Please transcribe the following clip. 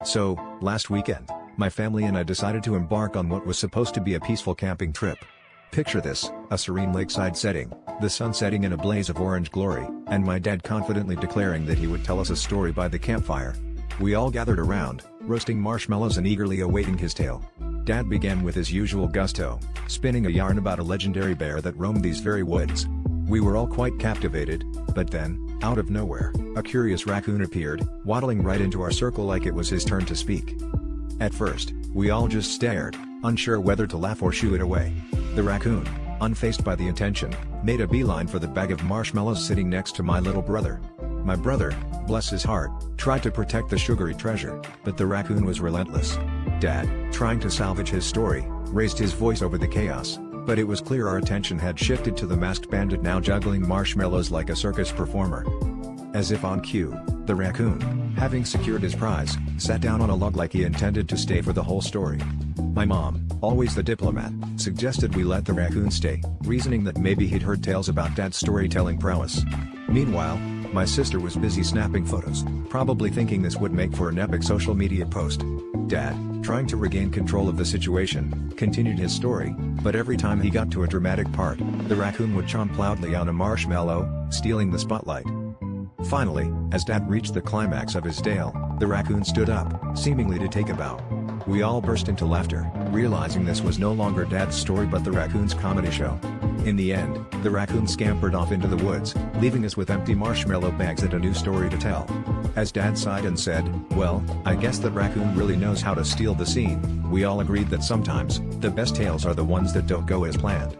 So, last weekend, my family and I decided to embark on what was supposed to be a peaceful camping trip. Picture this, a serene lakeside setting, the sun setting in a blaze of orange glory, and my dad confidently declaring that he would tell us a story by the campfire. We all gathered around, roasting marshmallows and eagerly awaiting his tale. Dad began with his usual gusto, spinning a yarn about a legendary bear that roamed these very woods. We were all quite captivated, but then, out of nowhere, a curious raccoon appeared, waddling right into our circle like it was his turn to speak. At first, we all just stared, unsure whether to laugh or shoo it away. The raccoon, unfazed by the intention, made a beeline for the bag of marshmallows sitting next to my little brother. My brother, bless his heart, tried to protect the sugary treasure, but the raccoon was relentless. Dad, trying to salvage his story, raised his voice over the chaos, but it was clear our attention had shifted to the masked bandit now juggling marshmallows like a circus performer. As if on cue, the raccoon, having secured his prize, sat down on a log like he intended to stay for the whole story. My mom, always the diplomat, suggested we let the raccoon stay, reasoning that maybe he'd heard tales about Dad's storytelling prowess. Meanwhile, my sister was busy snapping photos, probably thinking this would make for an epic social media post. Dad, trying to regain control of the situation, continued his story, but every time he got to a dramatic part, the raccoon would chomp loudly on a marshmallow, stealing the spotlight. Finally, as Dad reached the climax of his tale, the raccoon stood up, seemingly to take a bow. We all burst into laughter, realizing this was no longer Dad's story but the raccoon's comedy show. In the end, the raccoon scampered off into the woods, leaving us with empty marshmallow bags and a new story to tell. As Dad sighed and said, "Well, I guess that raccoon really knows how to steal the scene," we all agreed that sometimes, the best tales are the ones that don't go as planned.